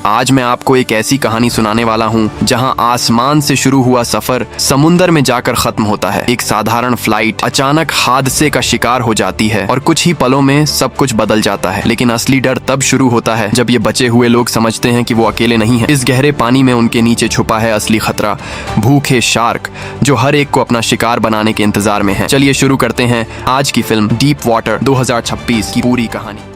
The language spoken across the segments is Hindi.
आज मैं आपको एक ऐसी कहानी सुनाने वाला हूँ जहाँ आसमान से शुरू हुआ सफर समुंदर में जाकर खत्म होता है। एक साधारण फ्लाइट अचानक हादसे का शिकार हो जाती है और कुछ ही पलों में सब कुछ बदल जाता है। लेकिन असली डर तब शुरू होता है जब ये बचे हुए लोग समझते हैं कि वो अकेले नहीं हैं। इस गहरे पानी में उनके नीचे छुपा है असली खतरा, भूखे शार्क जो हर एक को अपना शिकार बनाने के इंतजार में है। चलिए शुरू करते हैं आज की फिल्म डीप वाटर 2026 की पूरी कहानी।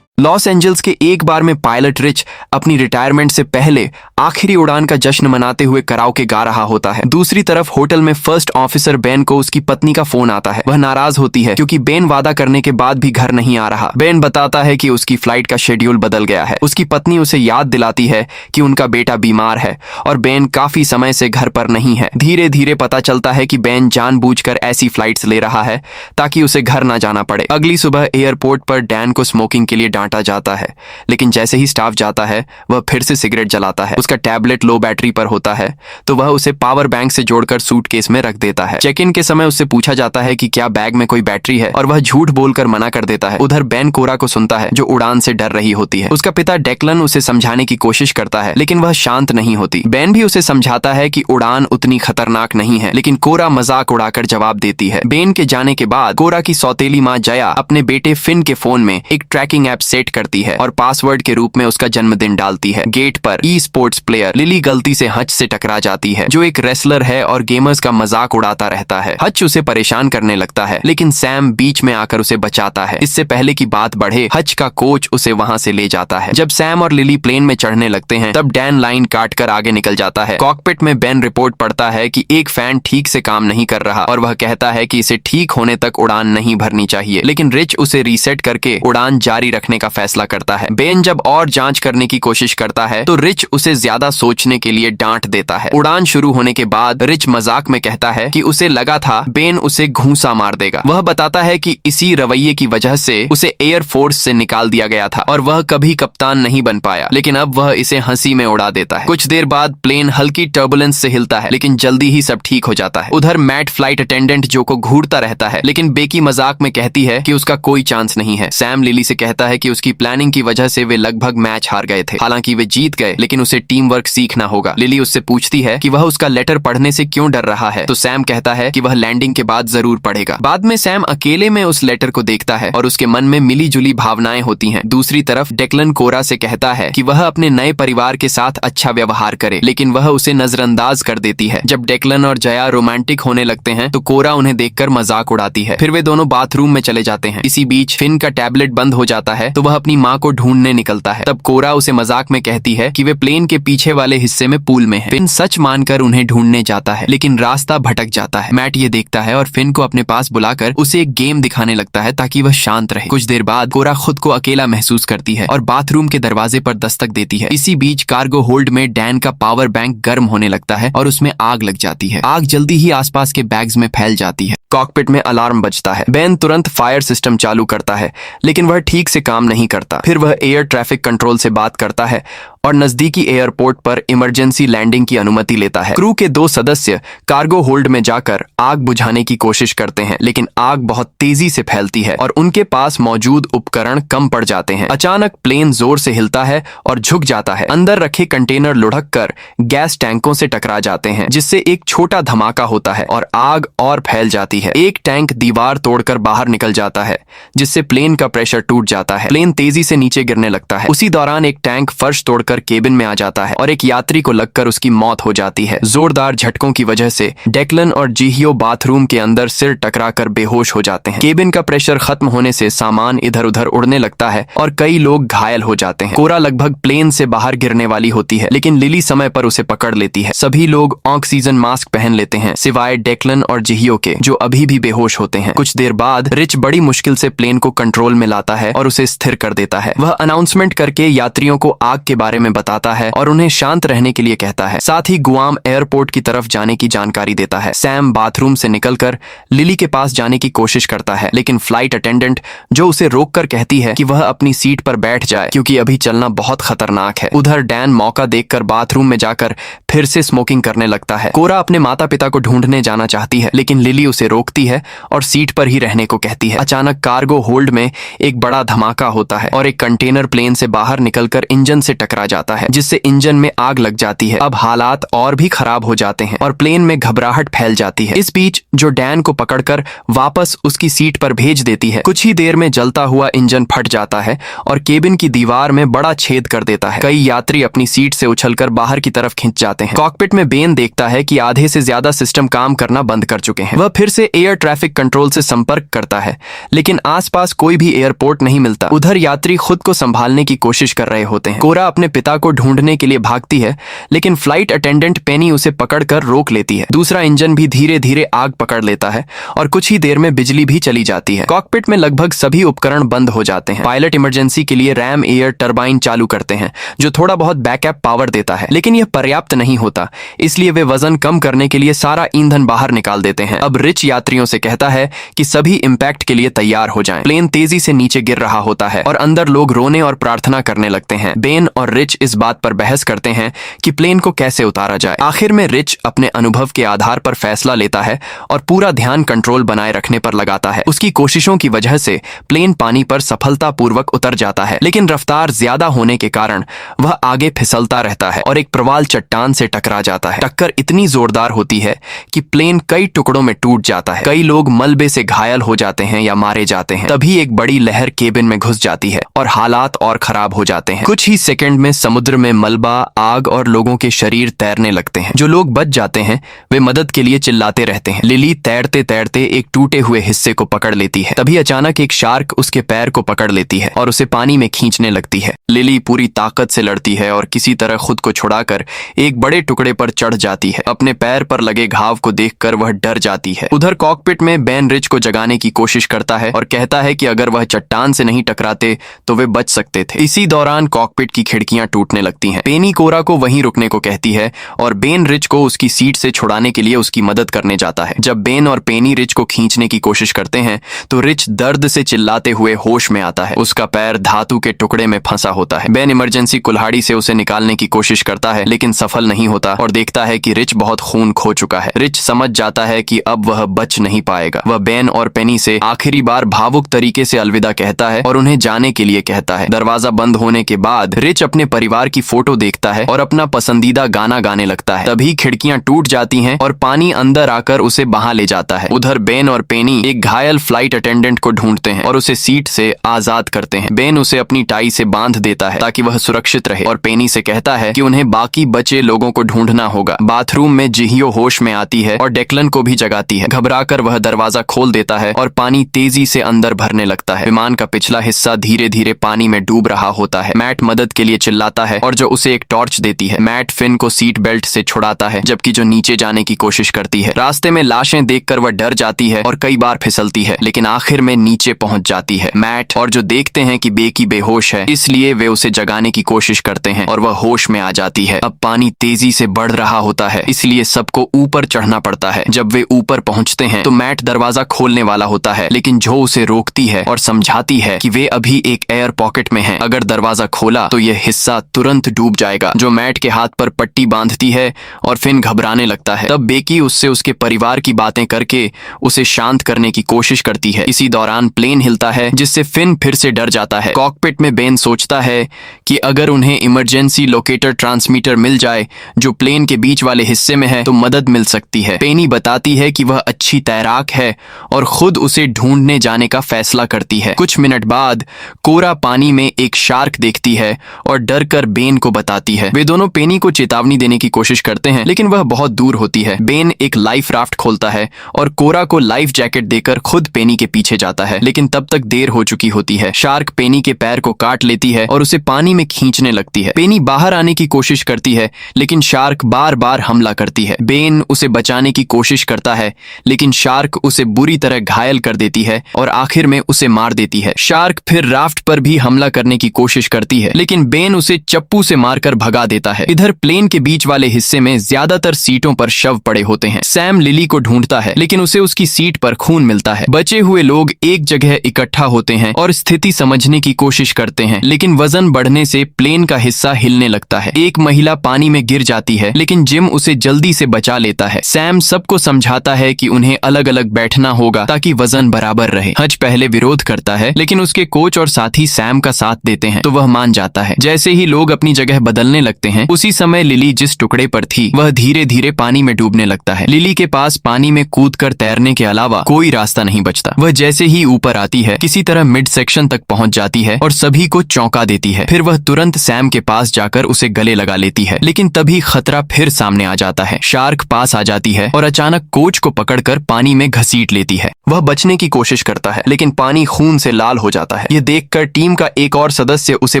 लॉस एंजल्स के एक बार में पायलट रिच अपनी रिटायरमेंट से पहले आखिरी उड़ान का जश्न मनाते हुए कराओके गा रहा होता है। दूसरी तरफ होटल में फर्स्ट ऑफिसर बेन को उसकी पत्नी का फोन आता है। वह नाराज होती है क्योंकि बेन वादा करने के बाद भी घर नहीं आ रहा। बेन बताता है कि उसकी फ्लाइट का शेड्यूल बदल गया है। उसकी पत्नी उसे याद दिलाती है कि उनका बेटा बीमार है और बेन काफी समय से घर पर नहीं है। धीरे धीरे पता चलता है कि बेन जानबूझकर ऐसी फ्लाइट्स ले रहा है ताकि उसे घर ना जाना पड़े। अगली सुबह एयरपोर्ट पर डैन को स्मोकिंग के लिए डांटा जाता है, लेकिन जैसे ही स्टाफ जाता है वह फिर से सिगरेट जलाता है। उसका टैबलेट लो बैटरी पर होता है तो वह उसे पावर बैंक से जोड़कर सूटकेस में रख देता है। चेक इन के समय उससे पूछा जाता है कि क्या बैग में कोई बैटरी है और वह झूठ बोलकर मना कर देता है। उधर बेन कोरा को सुनता है जो उड़ान से डर रही होती है। उसका पिता डेक्लन उसे समझाने की कोशिश करता है लेकिन वह शांत नहीं होती। बेन भी उसे समझाता है कि उड़ान उतनी खतरनाक नहीं है, लेकिन कोरा मजाक उड़ाकर जवाब देती है। बेन के जाने के बाद कोरा की सौतेली माँ जया अपने बेटे फिन के फोन में एक ट्रैकिंग ऐप सेट करती है और पासवर्ड के रूप में उसका जन्मदिन डालती है। गेट पर ई स्पोर्ट्स प्लेयर लिली गलती से हच से टकरा जाती है जो एक रेसलर है और गेमर्स का मजाक उड़ाता रहता है। हच उसे परेशान करने लगता है लेकिन सैम बीच में आकर उसे बचाता है। इससे पहले की बात बढ़े हच का कोच उसे वहां से ले जाता है। जब सैम और लिली प्लेन में चढ़ने लगते हैं तब डैन लाइन काटकर आगे निकल जाता है। कॉकपिट में बेन रिपोर्ट पढ़ता है कि एक फैन ठीक से काम नहीं कर रहा और वह कहता है कि इसे ठीक होने तक उड़ान नहीं भरनी चाहिए, लेकिन रिच उसे रीसेट करके उड़ान जारी रखने का फैसला करता है। बेन जब और जांच करने की कोशिश करता है तो रिच उसे ज्यादा सोचने के लिए डांट देता है। उड़ान शुरू होने के बाद रिच मजाक में कहता है कि उसे लगा था बेन उसे घूंसा मार देगा। वह बताता है कि इसी रवैये की वजह से उसे एयर फोर्स से निकाल दिया गया था और वह कभी कप्तान नहीं बन पाया, लेकिन अब वह इसे हंसी में उड़ा देता है। कुछ देर बाद प्लेन हल्की टर्बुलेंस से हिलता है लेकिन जल्दी ही सब ठीक हो जाता है। उधर मैट फ्लाइट अटेंडेंट जो को घूरता रहता है लेकिन बेकी मजाक में कहती है कि उसका कोई चांस नहीं है। सैम लिली से कहता है कि उसकी प्लानिंग की वजह से वे लगभग मैच हार गए थे। हालांकि वे जीत गए लेकिन उसे टीम वर्क सीखना होगा। लिली उससे पूछती है कि वह उसका लेटर पढ़ने से क्यों डर रहा है तो सैम कहता है कि वह लैंडिंग के बाद जरूर पढ़ेगा। बाद में सैम अकेले में उस लेटर को देखता है और उसके मन में मिली जुली भावनाएं होती हैं। दूसरी तरफ डेक्लन कोरा से कहता है कि वह अपने नए परिवार के साथ अच्छा व्यवहार करे, लेकिन वह उसे नजरअंदाज कर देती है। जब डेक्लन और जया रोमांटिक होने लगते हैं तो कोरा उन्हें देखकर मजाक उड़ाती है। फिर वे दोनों बाथरूम में चले जाते हैं। इसी बीच फिन का टैबलेट बंद हो जाता है तो वह अपनी माँ को ढूंढने निकलता है। तब कोरा उसे मजाक में कहती है कि वे प्लेन के पीछे वाले हिस्से में पूल में है। फिन सच मानकर उन्हें ढूंढने जाता है लेकिन रास्ता भटक जाता है। मैट ये देखता है और फिन को अपने पास बुलाकर उसे एक गेम दिखाने लगता है ताकि वह शांत रहे। कुछ देर बाद कोरा खुद को अकेला महसूस करती है और बाथरूम के दरवाजे पर दस्तक देती है। इसी बीच कार्गो होल्ड में डैन का पावर बैंक गर्म होने लगता है और उसमें आग लग जाती है। आग जल्दी ही आसपास के बैग्स में फैल जाती है। कॉकपिट में अलार्म बजता है। बेन तुरंत फायर सिस्टम चालू करता है लेकिन वह ठीक से काम नहीं करता। फिर वह एयर ट्रैफिक कंट्रोल से बात करता है और नजदीकी एयरपोर्ट पर इमरजेंसी लैंडिंग की अनुमति लेता है। क्रू के 2 सदस्य कार्गो होल्ड में जाकर आग बुझाने की कोशिश करते हैं लेकिन आग बहुत तेजी से फैलती है और उनके पास मौजूद उपकरण कम पड़ जाते हैं। अचानक प्लेन जोर से हिलता है और झुक जाता है। अंदर रखे कंटेनर लुढ़क कर गैस टैंकों से टकरा जाते हैं जिससे एक छोटा धमाका होता है और आग और फैल जाती है। एक टैंक दीवार तोड़कर बाहर निकल जाता है जिससे प्लेन का प्रेशर टूट जाता है। प्लेन तेजी से नीचे गिरने लगता है। उसी दौरान एक टैंक फर्श तोड़कर केबिन में आ जाता है और एक यात्री को लगकर उसकी मौत हो जाती है। जोरदार झटकों की वजह से डेक्लन और जिहियो बाथरूम के अंदर सिर टकराकर बेहोश हो जाते हैं। केबिन का प्रेशर खत्म होने से सामान इधर उधर उड़ने लगता है और कई लोग घायल हो जाते हैं। कोरा लगभग प्लेन से बाहर गिरने वाली होती है लेकिन लिली समय पर उसे पकड़ लेती है। सभी लोग ऑक्सीजन मास्क पहन लेते हैं सिवाय डेक्लन और जिहियो के जो अभी भी बेहोश होते हैं। कुछ देर बाद रिच बड़ी मुश्किल से प्लेन को कंट्रोल में लाता है और उसे स्थिर कर देता है। वह अनाउंसमेंट करके यात्रियों को आग के बारे में बताता है और उन्हें शांत रहने के लिए कहता है। साथ ही गुआम एयरपोर्ट की तरफ जाने की जानकारी देता है। सैम बाथरूम से निकलकर लिली के पास जाने की कोशिश करता है लेकिन फ्लाइट अटेंडेंट जो उसे रोककर कहती है कि वह अपनी सीट पर बैठ जाए क्योंकि अभी चलना बहुत खतरनाक है। उधर डैन मौका देखकर बाथरूम में जाकर फिर से स्मोकिंग करने लगता है। कोरा अपने माता पिता को ढूंढने जाना चाहती है लेकिन लिली उसे रोकती है और सीट पर ही रहने को कहती है। अचानक कार्गो होल्ड में एक बड़ा धमाका होता है और एक कंटेनर प्लेन से बाहर निकलकर इंजन से टकरा जाता है, जिससे इंजन में आग लग जाती है। अब हालात और भी खराब हो जाते हैं और प्लेन में घबराहट फैल जाती है। इस बीच जो डैन को पकड़कर वापस उसकी सीट पर भेज देती है। कुछ ही देर में जलता हुआ इंजन फट जाता है और केबिन की दीवार में बड़ा छेद कर देता है। कई यात्री अपनी सीट से उछलकर बाहर की तरफ खिंच जाते हैं। कॉकपिट में बेन देखता है कि आधे से ज्यादा सिस्टम काम करना बंद कर चुके हैं। वह फिर से एयर ट्रैफिक कंट्रोल से संपर्क करता है, लेकिन आसपास कोई भी एयरपोर्ट नहीं मिलता। उधर यात्री खुद को संभालने की कोशिश कर रहे होते हैं। कोरा अपने पिता को ढूंढने के लिए भागती है, लेकिन फ्लाइट अटेंडेंट पेनी उसे पकड़कर रोक लेती है। दूसरा इंजन भी धीरे धीरे आग पकड़ लेता है और कुछ ही देर में बिजली भी चली जाती है। कॉकपिट में लगभग सभी उपकरण बंद हो जाते हैं। पायलट इमरजेंसी के लिए रैम एयर टरबाइन चालू करते हैं, जो थोड़ा बहुत बैकअप पावर देता है, लेकिन यह पर्याप्त नहीं होता। इसलिए वे वजन कम करने के लिए सारा ईंधन बाहर निकाल देते हैं। अब रिच यात्रियों से कहता है कि सभी इंपैक्ट के लिए तैयार हो जाएं। प्लेन तेजी से नीचे गिर रहा होता है और अंदर लोग रोने और प्रार्थना करने लगते हैं। बेन और रिच इस बात पर बहस करते हैं कि प्लेन को कैसे उतारा जाए। आखिर में रिच अपने अनुभव के आधार पर फैसला लेता है और पूरा ध्यान कंट्रोल बनाए रखने पर लगाता है। उसकी कोशिशों की वजह से प्लेन पानी पर सफलतापूर्वक उतर जाता है, लेकिन रफ्तार ज्यादा होने के कारण वह आगे फिसलता रहता है और एक प्रवाल चट्टान से टकरा जाता है। टक्कर इतनी जोरदार होती है कि प्लेन कई टुकड़ों में टूट जाता है। कई लोग मलबे से घायल हो जाते हैं या मारे जाते हैं। तभी एक बड़ी लहर केबिन में घुस जाती है और हालात और खराब हो जाते हैं। कुछ ही सेकंड में समुद्र में मलबा, आग और लोगों के शरीर तैरने लगते हैं। जो लोग बच जाते हैं वे मदद के लिए चिल्लाते रहते हैं। लिली तैरते तैरते एक टूटे हुए हिस्से को पकड़ लेती है। तभी अचानक एक शार्क उसके पैर को पकड़ लेती है और उसे पानी में खींचने लगती है। लिली पूरी ताकत से लड़ती है और किसी तरह खुद को छुड़ाकर एक बड़े टुकड़े पर चढ़ जाती है। अपने पैर पर लगे घाव को देखकर वह डर जाती है। उधर कॉकपिट में बेन रिच को जगाने की कोशिश करता है और कहता है कि अगर वह चट्टान से नहीं टकराते तो वे बच सकते थे। इसी दौरान कॉकपिट की खिड़कियां टूटने लगती हैं। पेनी कोरा को वहीं रुकने को कहती है और बेन रिच को उसकी सीट से छुड़ाने के लिए उसकी मदद करने जाता है। जब बेन और पेनी रिच को खींचने की कोशिश करते हैं तो रिच दर्द से चिल्लाते हुए होश में आता है। उसका पैर धातु के टुकड़े में फंसा होता है। बेन इमरजेंसी कुल्हाड़ी से उसे निकालने की कोशिश करता है, लेकिन सफल नहीं होता और देखता है कि रिच बहुत खून खो चुका है। रिच समझ जाता है कि अब वह बच नहीं पाएगा। वह बेन और पेनी से आखिरी बार भावुक तरीके से अलविदा कहता है और उन्हें जाने के लिए कहता है। दरवाजा बंद होने के बाद रिच अपने परिवार की फोटो देखता है और अपना पसंदीदा गाना गाने लगता है। तभी खिड़कियां टूट जाती हैं और पानी अंदर आकर उसे बहा ले जाता है। उधर बेन और पेनी एक घायल फ्लाइट अटेंडेंट को ढूंढते हैं और उसे सीट से आजाद करते हैं। बेन उसे अपनी टाई से बांध देता है ताकि वह सुरक्षित रहे और पेनी से कहता है कि उन्हें बाकी बचे लोगों को ढूंढना होगा। बाथरूम में जिहियो होश में आती है और डेक्लन को भी जगाती है। घबराकर वह दरवाजा खोल देता है और पानी तेजी से अंदर भरने लगता है। विमान का पिछला हिस्सा धीरे धीरे पानी में डूब रहा होता है। मैट मदद के लिए चिल्लाता है और जो उसे एक टॉर्च देती है। मैट फिन को सीट बेल्ट से छुड़ाता है, जबकि जो नीचे जाने की कोशिश करती है। रास्ते में लाशें देखकर वह डर जाती है और कई बार फिसलती है, लेकिन आखिर में नीचे पहुंच जाती है। मैट और जो देखते हैं कि बेकी बेहोश है, इसलिए वे उसे जगाने की कोशिश करते हैं और वह होश में आ जाती है। अब पानी तेजी से बढ़ रहा होता है, इसलिए सबको ऊपर चढ़ना पड़ता है। जब वे ऊपर पहुंचते हैं तो मैट दरवाजा खोलने वाला होता है, लेकिन जो उसे रोकती है और समझाती है कि वे अभी एक एयर पॉकेट में हैं। अगर दरवाजा खोला तो यह हिस्सा तुरंत डूब जाएगा। जो मैट के हाथ पर पट्टी बांधती है और फिन घबराने लगता है। तब बेकी उससे उसके परिवार की बातें करके उसे शांत करने की कोशिश करती है। इसी दौरान प्लेन हिलता है, जिससे फिन फिर से डर जाता है। कॉकपिट में बेन सोचता है कि अगर उन्हें इमरजेंसी लोकेटर ट्रांसमीटर मिल जाए जो प्लेन के बीच वाले हिस्से में है तो मदद मिल सकती है। पेनी बताती है कि वह अच्छी तैराक है और खुद उसे ढूंढने जाने का फैसला करती है। कुछ मिनट बाद कोरा पानी में एक शार्क देखती है और डरकर बेन को बताती है। वे दोनों पेनी को चेतावनी देने की कोशिश करते हैं, लेकिन वह बहुत दूर होती है। बेन एक लाइफ राफ्ट खोलता है और कोरा को लाइफ जैकेट देकर खुद पेनी के पीछे जाता है, लेकिन तब तक देर हो चुकी होती है। शार्क पेनी के पैर को काट लेती है और उसे पानी में खींचने लगती है। पेनी बाहर आने की कोशिश करती है, लेकिन शार्क बार बार हमला करती है। बेन उसे बचाने की कोशिश करता है, लेकिन शार्क उसे बुरी तरह घायल कर देती है और आखिर में उसे मार देती है। शार्क फिर राफ्ट पर भी हमला करने की कोशिश करती है, लेकिन बेन उसे चप्पू से मारकर भगा देता है। इधर प्लेन के बीच वाले हिस्से में ज्यादातर सीटों पर शव पड़े होते हैं। सैम लिली को ढूंढता है, लेकिन उसे उसकी सीट पर खून मिलता है। बचे हुए लोग एक जगह इकट्ठा होते हैं और स्थिति समझने की कोशिश करते हैं, लेकिन वजन बढ़ने से प्लेन का हिस्सा हिलने लगता है। एक महिला पानी में गिर जाती है, लेकिन जिम उसे जल्दी से बचा लेता है। सैम सबको समझाता है कि उन्हें अलग अलग बैठना होगा ताकि वजन बराबर रहे। हज पहले विरोध करता है, लेकिन उसके कोच कोच और साथी सैम का साथ देते हैं तो वह मान जाता है। जैसे ही लोग अपनी जगह बदलने लगते हैं, उसी समय लिली जिस टुकड़े पर थी वह धीरे धीरे पानी में डूबने लगता है। लिली के पास पानी में कूदकर तैरने के अलावा कोई रास्ता नहीं बचता। वह जैसे ही ऊपर आती है किसी तरह मिड सेक्शन तक पहुंच जाती है और सभी को चौंका देती है। फिर वह तुरंत सैम के पास जाकर उसे गले लगा लेती है, लेकिन तभी खतरा फिर सामने आ जाता है। शार्क पास आ जाती है और अचानक कोच को पकड़कर पानी में घसीट लेती है। वह बचने की कोशिश करता है, लेकिन पानी खून से लाल हो जाता है। ये देखकर टीम का एक और सदस्य उसे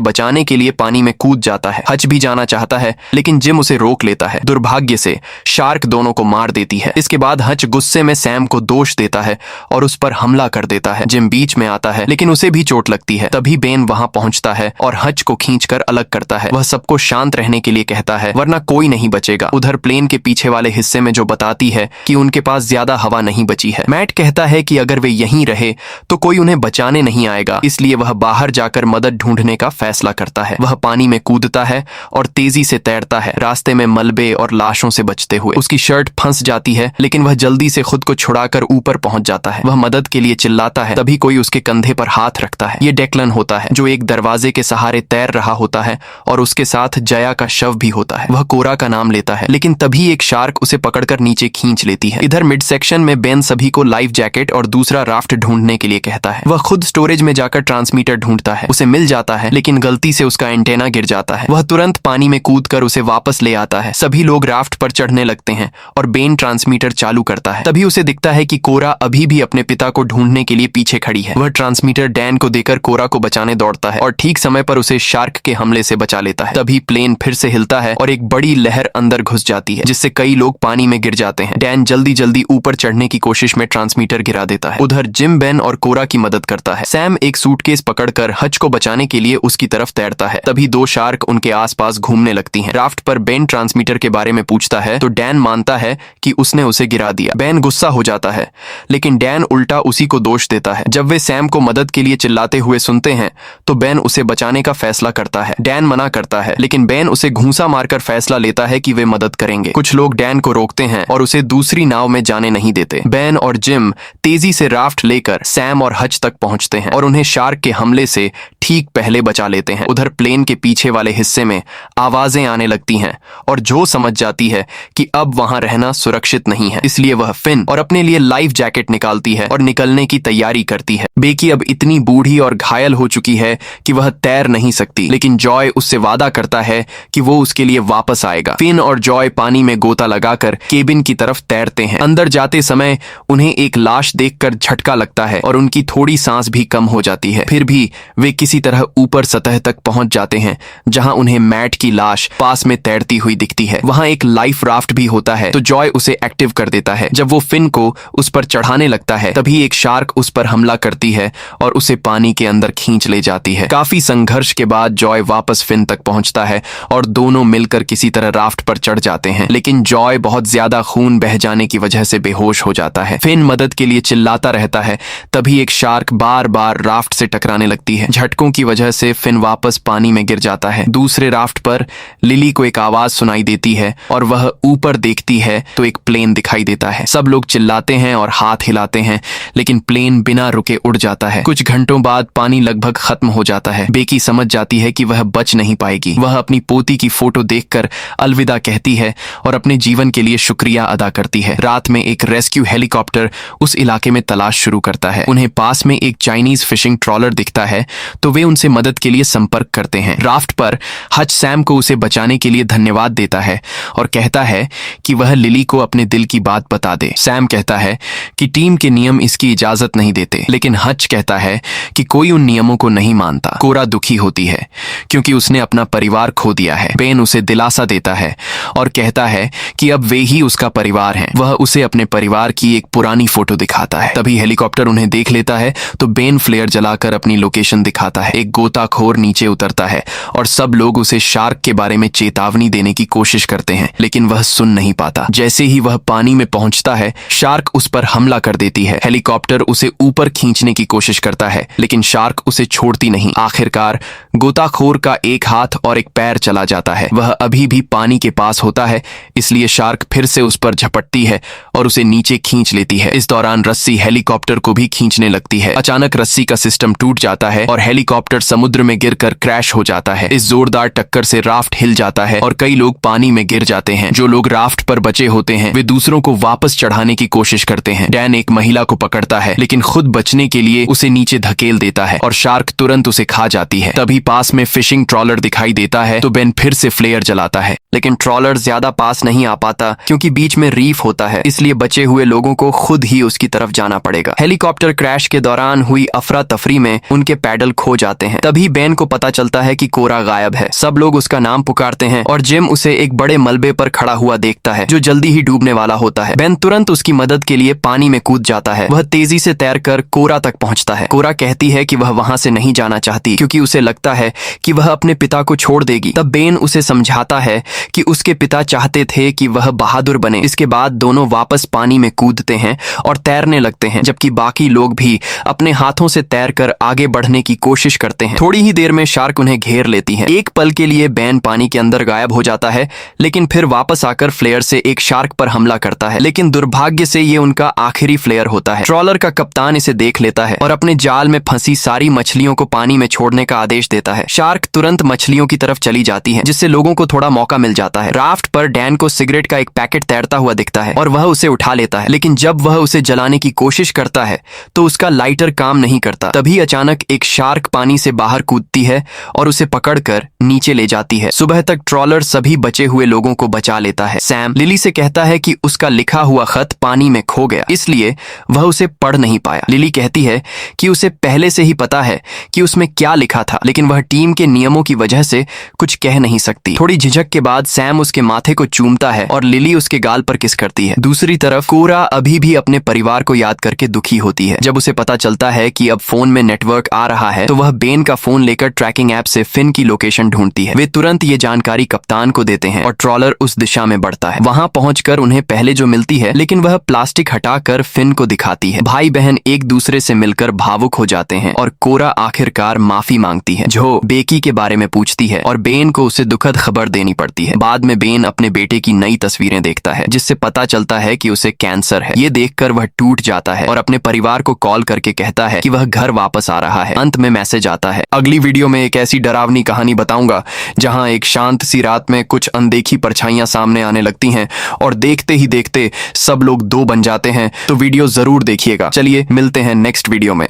बचाने के लिए पानी में कूद जाता है। हच भी जाना चाहता है, लेकिन जिम उसे रोक लेता है। दुर्भाग्य से शार्क दोनों को मार देती है। इसके बाद हच गुस्से में सैम को दोष देता है और उस पर हमला कर देता है। जिम बीच में आता है, लेकिन उसे भी चोट लगती है। तभी बेन वहां पहुंचता है और हच को खींचकर अलग करता है। वह सबको शांत रहने के लिए कहता है, वरना कोई नहीं बचेगा। उधर प्लेन के पीछे वाले हिस्से में जो बताती है कि उनके पास ज्यादा हवा नहीं बची है। मैट कहता है कि अगर वे यहीं रहे तो कोई उन्हें बचाने नहीं आएगा, इसलिए वह बाहर जाकर मदद ढूंढने का फैसला करता है। वह पानी में कूदता है और तेजी से तैरता है, रास्ते में मलबे और लाशों से बचते हुए। उसकी शर्ट फंस जाती है, लेकिन वह जल्दी से खुद को छुड़ाकर ऊपर पहुंच जाता है। वह मदद के लिए चिल्लाता है, तभी कोई उसके कंधे पर हाथ रखता है। ये डेक्लन होता है, जो एक दरवाजे के सहारे तैर रहा होता है और उसके साथ जया का शव भी होता है। वह कोरा का नाम लेता है, लेकिन तभी एक शार्क उसे पकड़कर नीचे खींच लेती है। इधर मिड सेक्शन में बेन सभी को लाइफ जैकेट और दूसरा राफ्ट ढूंढने के लिए कहता है। वह खुद स्टोरेज में जाकर ट्रांसमीटर ढूंढता है। उसे मिल जाता है, लेकिन गलती से उसका एंटेना गिर जाता है। वह तुरंत पानी में कूदकर उसे वापस ले आता है। सभी लोग राफ्ट पर चढ़ने लगते हैं और बेन ट्रांसमीटर चालू करता है। तभी उसे दिखता है कि कोरा अभी भी अपने पिता को ढूंढने के लिए पीछे खड़ी है। वह ट्रांसमीटर डैन को देकर कोरा को बचाने दौड़ता है और ठीक समय पर उसे शार्क के हमले से बचा लेता है। तभी प्लेन फिर से हिलता है और एक बड़ी लहर अंदर घुस जाती है, जिससे कई लोग पानी में गिर जाते हैं। डैन जल्दी जल्दी ऊपर चढ़ने की कोशिश में ट्रांसमीटर गिरा देता है। उधर जिम बेन और कोरा की मदद करता है। सैम एक सूटकेस पकड़कर हच को बचाने के लिए उसकी तरफ तैरता है। तभी दो शार्क उनके आसपास घूमने लगती हैं। राफ्ट पर बेन ट्रांसमीटर के बारे में पूछता है तो डैन मानता है कि उसने उसे गिरा दिया। बेन गुस्सा हो जाता है, लेकिन डैन उल्टा उसी को दोष देता है। जब वे सैम को मदद के लिए चिल्लाते हुए सुनते हैं तो बेन उसे बचाने का फैसला करता है। डैन मना करता है, लेकिन बेन उसे घूंसा मारकर फैसला लेता है कि वे मदद करेंगे। कुछ लोग डैन को रोकते हैं और उसे दूसरी नाव में जाने नहीं देते। बेन और जिम तेजी से राफ्ट लेकर सैम और हच तक पहुंचते हैं और उन्हें शार्क के हमले से ठीक पहले बचा लेते हैं। उधर प्लेन के पीछे वाले हिस्से में आवाजें आने लगती हैं और जो समझ जाती है कि अब वहां रहना सुरक्षित नहीं है, इसलिए वह फिन और अपने लिए लाइफ जैकेट निकालती है और निकलने की तैयारी करती है। बेकी अब इतनी बूढ़ी और घायल हो चुकी है कि वह तैर नहीं सकती, लेकिन जॉय उससे वादा करता है कि वो उसके लिए वापस आएगा। फिन और जॉय पानी में गोता लगाकर केबिन की तरफ तैरते हैं। अंदर जाते समय उन्हें एक लाश देखकर झटका लगता है और उनकी थोड़ी सांस भी कम हो जाती है। फिर भी वे किसी तरह ऊपर सतह तक पहुंच जाते हैं, जहां उन्हें मैट की लाश पास में तैरती हुई दिखती है। वहां एक लाइफ राफ्ट भी होता है, तो जॉय उसे एक्टिव कर देता है। जब वो फिन को उस पर चढ़ाने लगता है, तभी एक शार्क उस पर हमला करती है और उसे पानी के अंदर खींच ले जाती है। काफी संघर्ष के बाद जॉय वापस फिन तक पहुंचता है और दोनों मिलकर किसी तरह राफ्ट पर चढ़ जाते हैं, लेकिन जॉय बहुत ज्यादा खून बह जाने की वजह से बेहोश हो जाता है। फिन मदद के लिए चिल्लाता रहता है, तभी एक शार्क बार बार राफ्ट से टकराने लगती है। झटकों की वजह से फिन वापस पानी में गिर जाता है। दूसरे राफ्ट पर लिली को एक आवाज सुनाई देती है और वह ऊपर देखती है तो एक प्लेन दिखाई देता है। सब लोग चिल्लाते हैं और हाथ हिलाते हैं, लेकिन प्लेन बिना रुके उड़ जाता है। कुछ घंटों बाद पानी लगभग खत्म हो जाता है। बेकी समझ जाती है कि वह बच नहीं पाएगी। वह अपनी पोती की फोटो देखकर अलविदा कहती है और अपने जीवन के लिए शुक्रिया अदा करती है। रात में एक रेस्क्यू हेलीकॉप्टर उस इलाके में तलाश शुरू करता है। उन्हें पास में एक चाइनीज फिशिंग ट्रॉलर दिखता है, तो वे उनसे मदद के लिए संपर्क करते हैं। राफ्ट पर हच सैम को उसे बचाने के लिए धन्यवाद देता है और कहता है कि वह लिली को अपने दिल की बात बता दे। सैम कहता है कि टीम के नियम इसकी इजाजत नहीं देते, लेकिन हच कहता है कि कोई उन नियमों को नहीं मानता। कोरा दुखी होती है क्योंकि उसने अपना परिवार खो दिया है। बेन उसे दिलासा देता है और कहता है कि अब वे ही उसका परिवार हैं। वह उसे अपने परिवार की एक पुरानी फोटो दिखाता है। तभी हेलीकॉप्टर उन्हें देख लेता है तो बेन फ्लेयर जलाकर अपनी लोकेशन दिखाता है। एक गोताखोर नीचे उतरता है और सब लोग उसे शार्क के बारे में चेतावनी देने की कोशिश करते हैं, लेकिन वह सुन नहीं पाता। जैसे ही वह पानी में पहुंचता है, शार्क उस पर हमला कर देती है। हेलीकॉप्टर उसे ऊपर खींचने की कोशिश करता है, लेकिन शार्क उसे छोड़ती नहीं। आखिरकार गोताखोर का एक हाथ और एक पैर चला जाता है। वह अभी भी पानी के पास होता है, इसलिए शार्क फिर से उस पर झपटती है और उसे नीचे खींच लेती है। इस दौरान रस्सी हेलीकॉप्टर को भी खींचने लगती है। अचानक रस्सी का सिस्टम टूट जाता है और हेलीकॉप्टर समुद्र में गिरकर क्रैश हो जाता है। इस जोरदार टक्कर से राफ्ट हिल जाता है और कई लोग पानी में गिर जाते हैं। जो लोग राफ्ट पर बचे होते हैं वे दूसरों को वापस चढ़ाने की कोशिश करते हैं। डैन एक महिला को पकड़ता है लेकिन खुद बचने के लिए उसे नीचे धकेल देता है और शार्क तुरंत उसे खा जाती है। तभी पास में फिशिंग ट्रॉलर दिखाई देता है तो बेन फिर से फ्लेयर जलाता है, लेकिन ट्रॉलर ज्यादा पास नहीं आ पाता क्योंकि बीच में रीफ होता है, इसलिए बचे हुए लोगों को खुद ही उसकी तरफ जाना पड़ेगा। हेलीकॉप्टर क्रैश के दौरान हुई अफरा तफरी में उनके पैडल खो जाते हैं। तभी बेन को पता चलता है कि कोरा गायब है। सब लोग उसका नाम पुकारते हैं और जिम उसे एक बड़े मलबे पर खड़ा हुआ देखता है जो जल्दी ही डूबने वाला होता है। बेन तुरंत उसकी मदद के लिए पानी में कूद जाता है। वह तेजी से तैरकर कोरा तक पहुंचता है। कोरा कहती है कि वह वहां से नहीं जाना चाहती क्योंकि उसे लगता है कि वह अपने पिता को छोड़ देगी। तब बेन उसे समझाता है कि उसके पिता चाहते थे कि वह बहादुर बने। इसके बाद दोनों वापस पानी में कूदते हैं और तैरने लगते हैं, जबकि बाकी लोग भी अपने हाथों से तैरकर आगे बढ़ने की कोशिश करते हैं। थोड़ी ही देर में शार्क उन्हें घेर लेती है। एक पल के लिए बेन पानी के अंदर गायब हो जाता है, लेकिन फिर वापस आकर फ्लेयर से एक शार्क पर हमला करता है, लेकिन दुर्भाग्य से ये उनका आखिरी फ्लेयर होता है। ट्रॉलर का कप्तान इसे देख लेता है और अपने जाल में फंसी सारी मछलियों को पानी में छोड़ने का आदेश देता है। शार्क तुरंत मछलियों की तरफ चली जाती है, जिससे लोगों को थोड़ा मौका मिल जाता है। राफ्ट पर डैन को सिगरेट का एक पैकेट तैरता हुआ दिखता है और वह उसे उठा लेता है, लेकिन जब वह उसे जलाने की कोशिश करता है तो उसका लाइटर काम नहीं करता। तभी अचानक एक शार्क पानी से बाहर कूदती है और उसे पकड़कर नीचे ले जाती है। सुबह तक ट्रॉलर सभी बचे हुए लोगों को बचा लेता है। सैम लिली से कहता है कि उसका लिखा हुआ खत पानी में खो गया, इसलिए वह उसे पढ़ नहीं पाया। लिली कहती है कि उसे पहले से ही पता है कि उसमें क्या लिखा था, लेकिन वह टीम के नियमों की वजह से कुछ कह नहीं सकती। थोड़ी झिझक के बाद सैम उसके माथे को चूमता है और लिली उसके गाल पर किस करती है। दूसरी तरफ कोरा अभी भी अपने परिवार को याद करके दुखी होती है। जब उसे पता चलता है कि अब फोन में नेटवर्क आ रहा है तो वह बेन का फोन लेकर ट्रैकिंग ऐप से फिन की लोकेशन ढूंढती है। वे तुरंत ये जानकारी कप्तान को देते हैं और ट्रॉलर उस दिशा में बढ़ता है। वहां पहुंचकर उन्हें पहले जो मिलती है, लेकिन वह प्लास्टिक हटाकर फिन को दिखाती है। भाई बहन एक दूसरे से मिलकर भावुक हो जाते हैं और कोरा आखिरकार माफी मांगती है। जो बेकी के बारे में पूछती है और बेन को उसे दुखद खबर देनी पड़ती है। बाद में बेन अपने बेटे की नई तस्वीरें देखता है जिससे पता चलता है कि उसे कैंसर है। ये देखकर वह टूट जाता है और अपने परिवार को कॉल करके कहता है कि वह घर वापस आ रहा है। अंत में मैसेज आता है, अगली वीडियो में एक ऐसी डरावनी कहानी बताऊंगा जहां एक शांत सी रात में कुछ अनदेखी परछाइयां सामने आने लगती हैं और देखते ही देखते सब लोग दो बन जाते हैं। तो वीडियो जरूर देखिएगा। चलिए मिलते हैं नेक्स्ट वीडियो में।